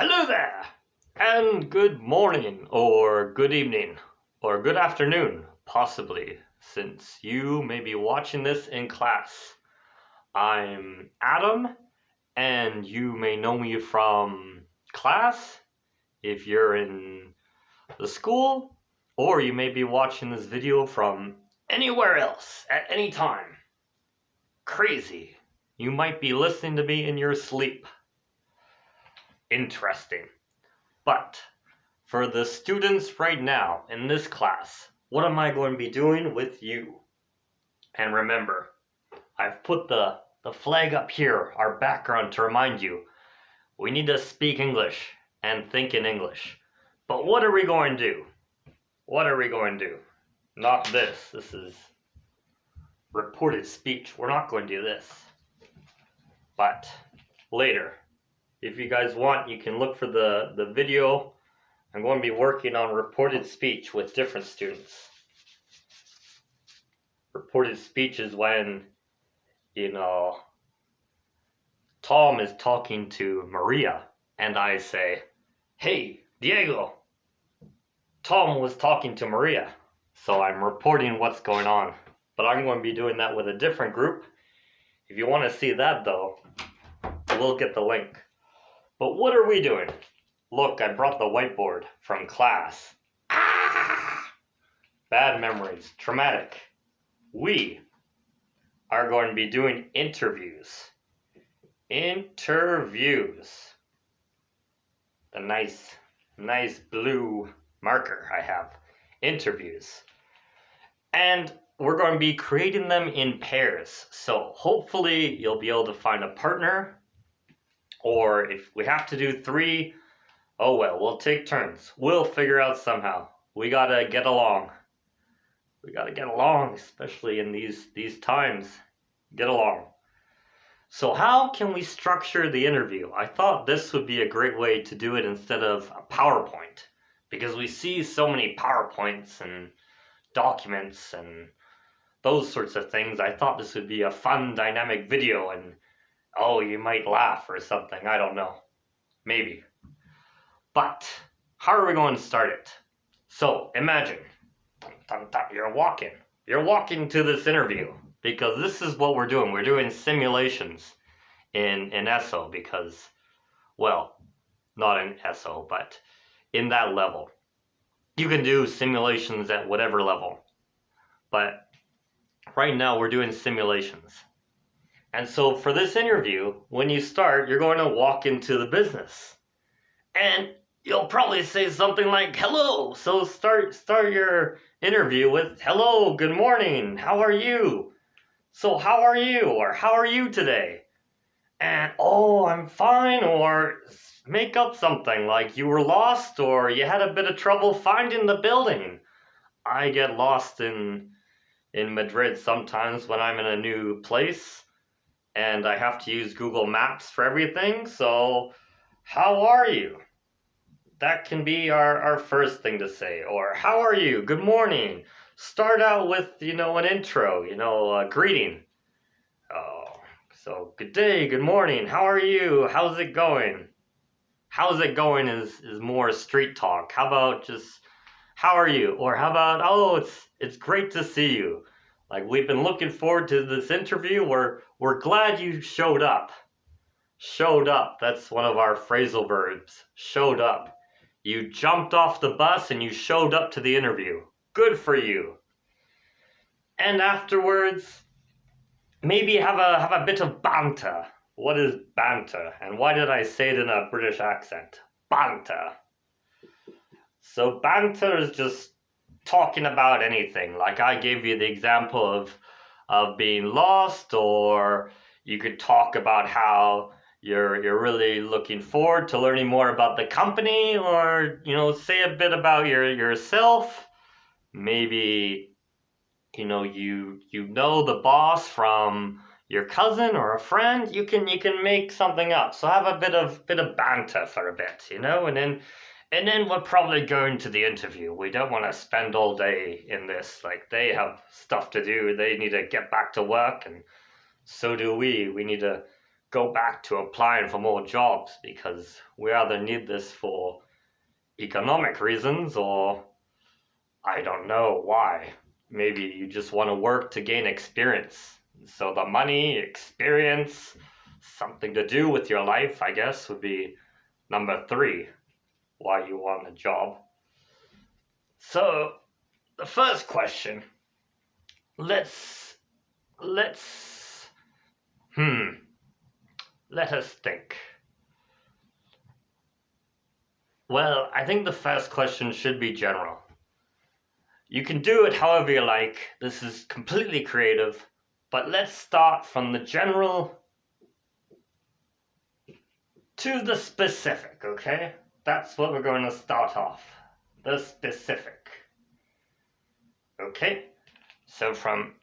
Hello there, and good morning, or good evening, or good afternoon, possibly, since you may be watching this in class. I'm Adam, and you may know me from class if you're in the school, or you may be watching this video from anywhere else at any time. Crazy. You might be listening to me in your sleep. Interesting. But for the students right now in this class, what am I going to be doing with you? And remember, I've put the flag up here, our background, to remind you we need to speak English and think in English. But what are we going to do? What are we going to do? Not this. This is reported speech. We're not going to do this. But later, if you guys want, you can look for the video. I'm going to be working on reported speech with different students. Reported speech is when, Tom is talking to Maria, and I say, "Hey, Diego, Tom was talking to Maria." So I'm reporting what's going on. But I'm going to be doing that with a different group. If you want to see that, though, we'll get the link. But what are we doing? Look, I brought the whiteboard from class. Bad memories, traumatic. We are going to be doing interviews. Interviews. The nice blue marker I have. Interviews. And we're going to be creating them in pairs. So hopefully you'll be able to find a partner. Or if we have to do 3, oh well, we'll take turns. We'll figure out somehow. We gotta get along. We gotta get along, especially in these times. Get along. So how can we structure the interview? I thought this would be a great way to do it instead of a PowerPoint, because we see so many PowerPoints and documents and those sorts of things. I thought this would be a fun, dynamic video, and oh, you might laugh or something. I don't know. Maybe. But how are we going to start it? So imagine you're walking to this interview, because this is what we're doing. We're doing simulations in ESO because, well, not in ESO, but in that level. You can do simulations at whatever level. But right now we're doing simulations. And so for this interview, when you start, you're going to walk into the business. And you'll probably say something like, "Hello." So start your interview with, "Hello, good morning, how are you? So how are you?" Or "How are you today?" And, "Oh, I'm fine." Or make up something like you were lost or you had a bit of trouble finding the building. I get lost in Madrid sometimes when I'm in a new place and I have to use Google Maps for everything. So, "How are you?" That can be our first thing to say. Or, "How are you? Good morning." Start out with, an intro, a greeting. Oh, so good day, good morning, how are you? How's it going? How's it going is more street talk. How about just, "How are you?" Or how about, "Oh, it's great to see you. Like, we've been looking forward to this interview. We're glad you showed up." Showed up, that's one of our phrasal verbs. Showed up. You jumped off the bus and you showed up to the interview. Good for you. And afterwards, maybe have a bit of banter. What is banter? And why did I say it in a British accent? Banter. So banter is just talking about anything. Like I gave you the example of being lost, or you could talk about how you're really looking forward to learning more about the company, or say a bit about yourself. Maybe you know the boss from your cousin or a friend. You can make something up. So have a bit of banter for a bit, and then we're probably going to the interview. We don't want to spend all day in this. Like, they have stuff to do. They need to get back to work, and so do we. We need to go back to applying for more jobs because we either need this for economic reasons or I don't know why. Maybe you just want to work to gain experience. So the money, experience, something to do with your life, I guess, would be number 3, why you want a job. So the first question, let's let us think. Well, I think the first question should be general. You can do it however you like. This is completely creative, but let's start from the general to the specific, okay? That's what we're going to start off. The specific. Okay? So from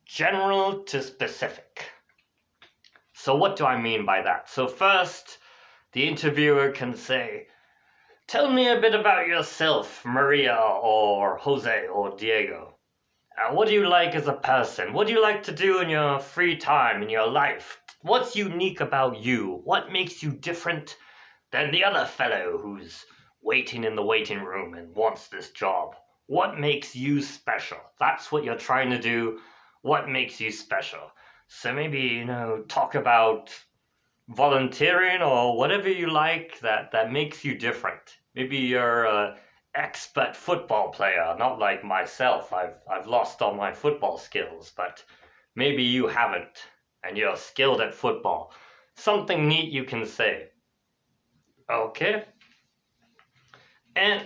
general to specific. So what do I mean by that? So first, the interviewer can say, tell me a bit about yourself, Maria or Jose or Diego. What do you like as a person? What do you like to do in your free time, in your life? What's unique about you? What makes you different than the other fellow who's waiting in the waiting room and wants this job? What makes you special? That's what you're trying to do. What makes you special? So maybe, talk about volunteering or whatever you like that makes you different. Maybe you're an expert football player, not like myself. I've lost all my football skills, but maybe you haven't and you're skilled at football. Something neat you can say. Okay? And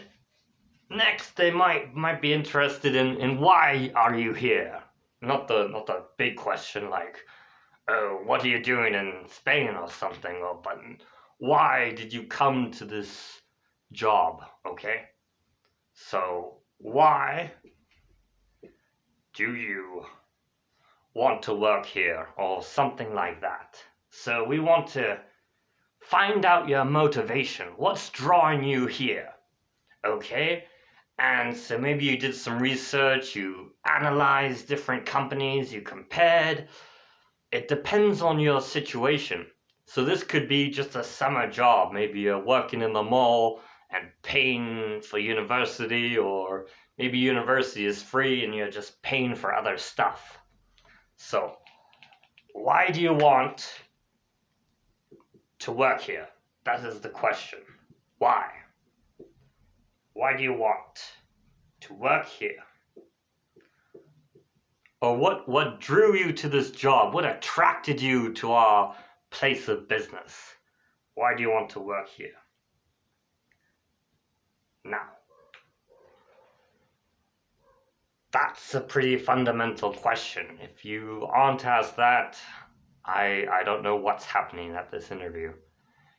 next they might be interested in why are you here? Not the big question like, oh, what are you doing in Spain or something? But why did you come to this job? Okay? So why do you want to work here or something like that? So we want to find out your motivation. What's drawing you here? Okay? And so maybe you did some research, you analyzed different companies, you compared. It depends on your situation. So this could be just a summer job. Maybe you're working in the mall and paying for university, or maybe university is free and you're just paying for other stuff. So why do you want to work here? That is the question. Why? Why do you want to work here? Or what drew you to this job? What attracted you to our place of business? Why do you want to work here? Now, that's a pretty fundamental question. If you aren't asked that, I don't know what's happening at this interview.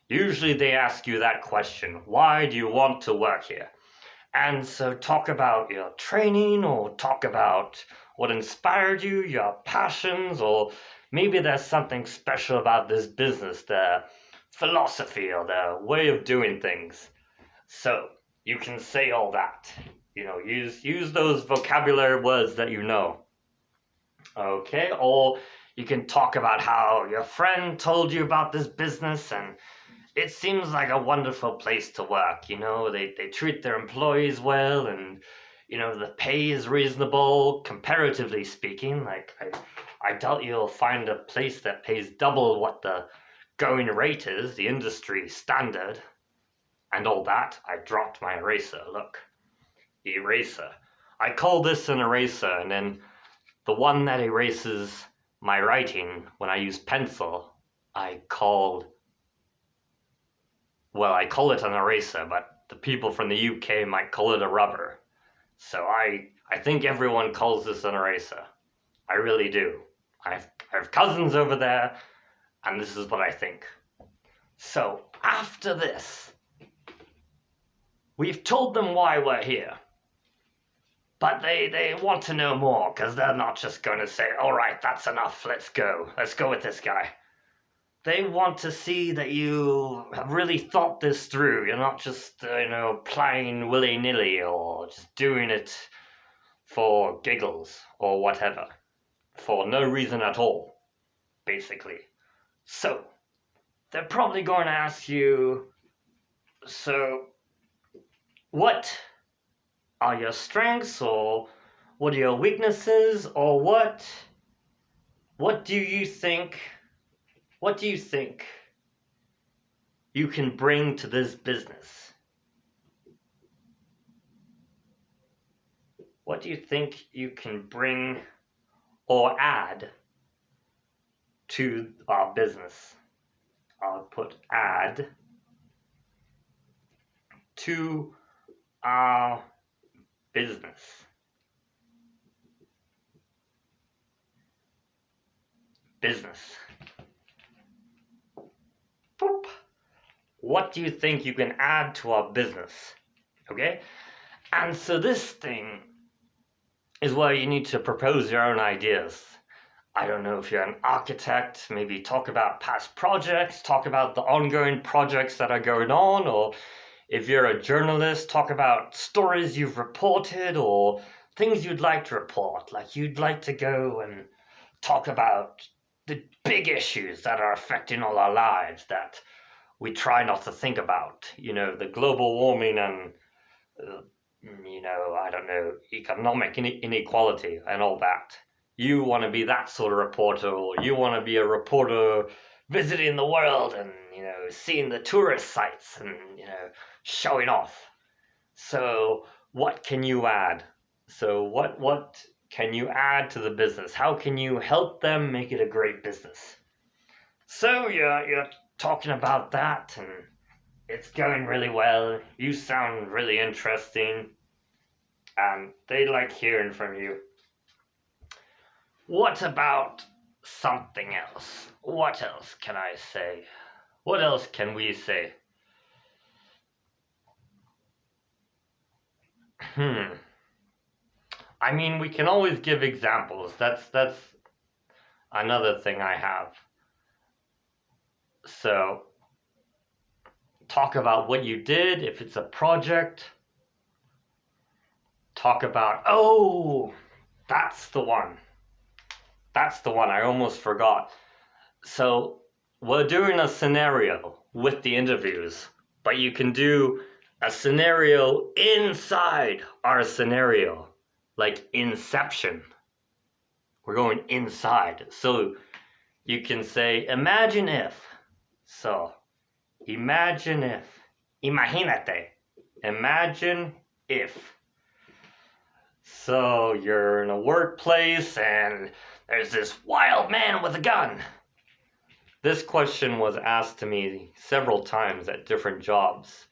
Usually they ask you that question, why do you want to work here? And so talk about your training or talk about what inspired you, your passions, or maybe there's something special about this business, the philosophy or the way of doing things. So you can say all that. Use those vocabulary words that you know. Okay, or you can talk about how your friend told you about this business and it seems like a wonderful place to work. They treat their employees well, and the pay is reasonable comparatively speaking. Like I doubt you'll find a place that pays double what the going rate is, the industry standard, and all that. I dropped my eraser. Look, eraser. I call this an eraser, and then the one that erases my writing when I use pencil, I call it an eraser, but the people from the UK might call it a rubber. So I think everyone calls this an eraser. I really do. I have cousins over there, and this is what I think. So after this, we've told them why we're here. But they want to know more, because they're not just going to say, all right, that's enough, let's go with this guy. They want to see that you have really thought this through. You're not just, playing willy-nilly or just doing it for giggles or whatever. For no reason at all, basically. So, they're probably going to ask you, so what are your strengths, or what are your weaknesses, or what do you think you can bring to this business? What do you think you can bring or add to our business? I'll put add to our business. Business. Boop. What do you think you can add to our business? Okay? And so this thing is where you need to propose your own ideas. I don't know if you're an architect, maybe talk about past projects, talk about the ongoing projects that are going on, or if you're a journalist, talk about stories you've reported or things you'd like to report. Like you'd like to go and talk about the big issues that are affecting all our lives that we try not to think about. You know, the global warming and, I don't know, economic inequality and all that. You want to be that sort of reporter, or you want to be a reporter visiting the world and, seeing the tourist sites and, showing off. So what can you add? So what can you add to the business? How can you help them make it a great business? So you're talking about that, and it's going really well. You sound really interesting, and they like hearing from you. What about something else? What else can I say? What else can we say? I mean, we can always give examples. That's another thing I have. So, talk about what you did, if it's a project. Talk about, oh, that's the one. That's the one, I almost forgot. So, we're doing a scenario with the interviews, but you can do a scenario inside our scenario, like Inception. We're going inside. So, you can say, imagine if. So, imagine if. Imagínate. Imagine if. So, you're in a workplace and there's this wild man with a gun. This question was asked to me several times at different jobs.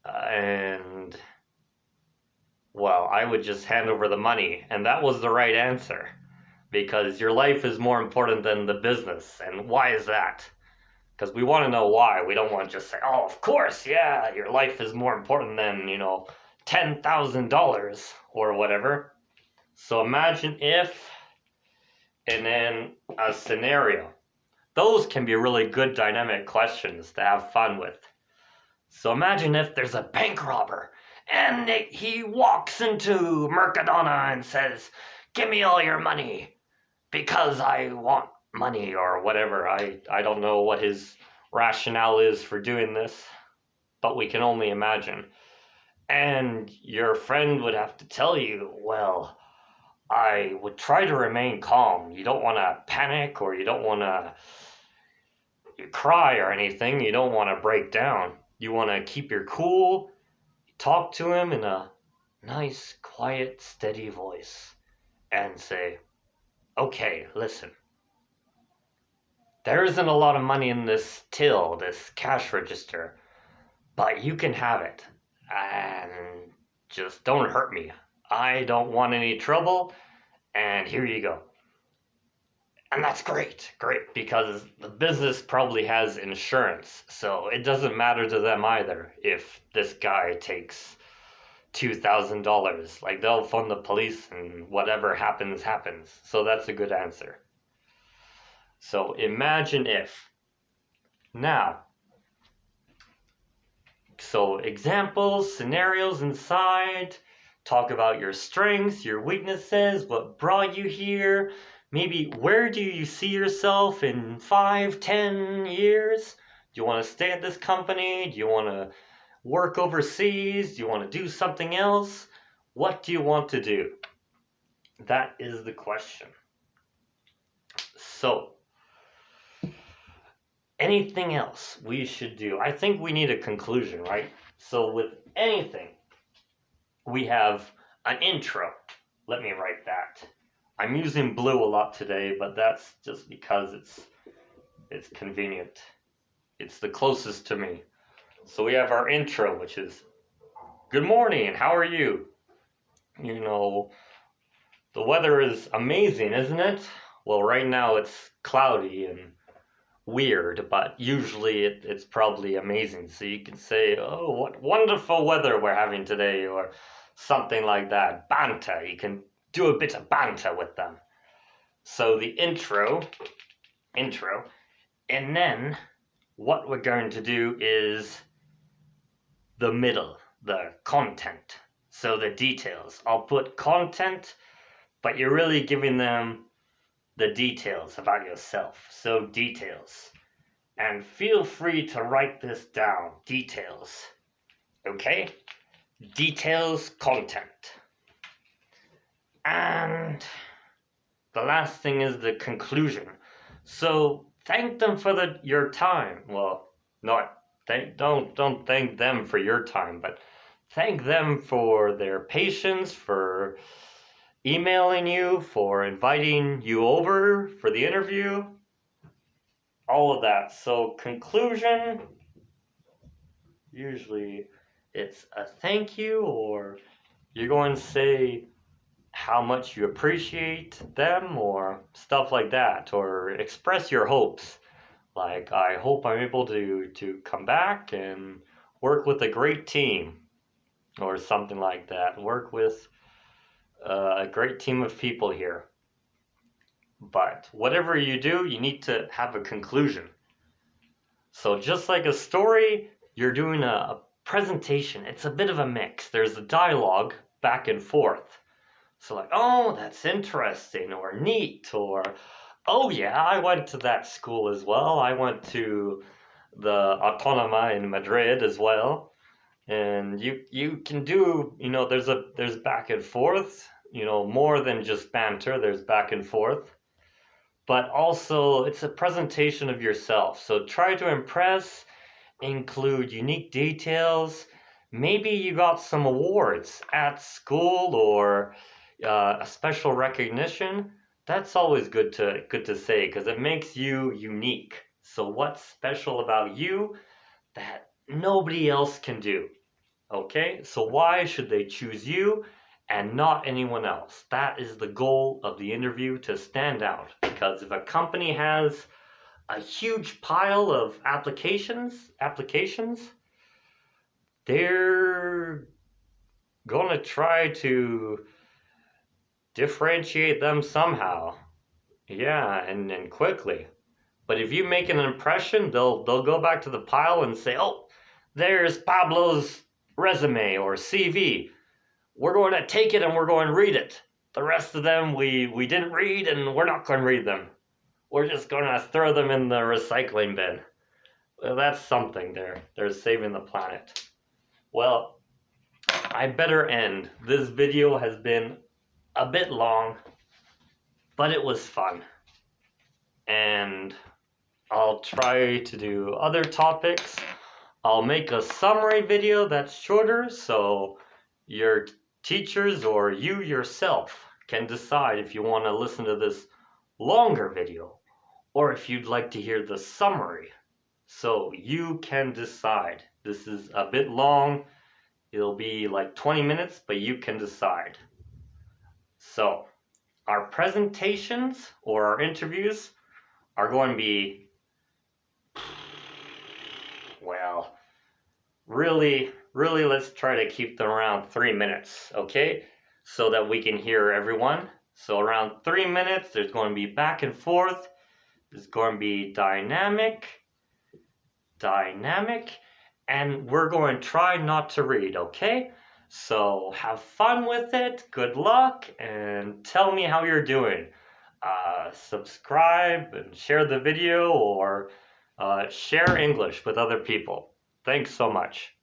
And, well, I would just hand over the money. And that was the right answer. Because your life is more important than the business. And why is that? Because we want to know why. We don't want to just say, oh, of course, yeah, your life is more important than, $10,000 or whatever. So imagine if, and then a scenario. Those can be really good dynamic questions to have fun with. So imagine if there's a bank robber and he walks into Mercadona and says, give me all your money because I want money or whatever. I don't know what his rationale is for doing this, but we can only imagine. And your friend would have to tell you, well, I would try to remain calm. You don't want to panic, or you don't want to cry or anything. You don't want to break down. You want to keep your cool. Talk to him in a nice, quiet, steady voice and say, okay, listen. There isn't a lot of money in this till, this cash register, but you can have it. And just don't hurt me. I don't want any trouble, and here you go. And that's great, because the business probably has insurance, so it doesn't matter to them either if this guy takes $2,000. Like, they'll phone the police and whatever happens, happens. So that's a good answer. So imagine if. Now, so examples, scenarios inside, talk about your strengths, your weaknesses, what brought you here, maybe where do you see yourself in 5, 10 years? Do you want to stay at this company? Do you want to work overseas? Do you want to do something else? What do you want to do? That is the question. So, anything else we should do? I think we need a conclusion, right? So, with anything, we have an intro. Let me write that. I'm using blue a lot today, but that's just because it's convenient. It's the closest to me. So we have our intro, which is good morning, how are you? You know, the weather is amazing, isn't it? Well, right now it's cloudy and weird, but usually it's probably amazing. So you can say, oh, what wonderful weather we're having today, or something like that. Banter, you can do a bit of banter with them. So the intro, and then what we're going to do is the middle, the content. So the details. I'll put content, but you're really giving them the details about yourself. So details. And feel free to write this down. Details. Okay? Details, content. And the last thing is the conclusion. So thank them for your time. Well, don't thank them for your time, but thank them for their patience, for emailing you, for inviting you over for the interview, all of that. So conclusion, usually it's a thank you, or you're going to say how much you appreciate them or stuff like that, or express your hopes. Like, I hope I'm able to come back and work with a great team, or something like that. Work with a great team of people here. But whatever you do, you need to have a conclusion. So just like a story, you're doing a presentation. It's a bit of a mix. There's a dialogue back and forth. So like, oh, that's interesting, or neat, or oh yeah, I went to that school as well. I went to the Autónoma in Madrid as well. And you can do, there's back and forth, more than just banter, there's back and forth. But also it's a presentation of yourself. So try to impress, include unique details. Maybe you got some awards at school, or a special recognition. That's always good to say, because it makes you unique. So what's special about you that nobody else can do? Okay, so why should they choose you and not anyone else? That is the goal of the interview, to stand out. Because if a company has a huge pile of applications, they're gonna try to differentiate them somehow. Yeah, and quickly. But if you make an impression, they'll go back to the pile and say, "Oh, there's Pablo's resume or CV. We're going to take it and we're going to read it. The rest of them we didn't read, and we're not going to read them. We're just going to throw them in the recycling bin." Well, that's something there. They're saving the planet. Well, I better end. This video has been a bit long, but it was fun. And I'll try to do other topics. I'll make a summary video that's shorter, so your teachers or you yourself can decide if you want to listen to this longer video, or if you'd like to hear the summary. So you can decide. This is a bit long. It'll be like 20 minutes, but you can decide. So our presentations or our interviews are going to be, well, really, let's try to keep them around 3 minutes, okay? So that we can hear everyone. So around 3 minutes, there's going to be back and forth. There's going to be dynamic, and we're going to try not to read, okay? So have fun with it, good luck, and tell me how you're doing. Subscribe and share the video, or Share English with other people. Thanks so much.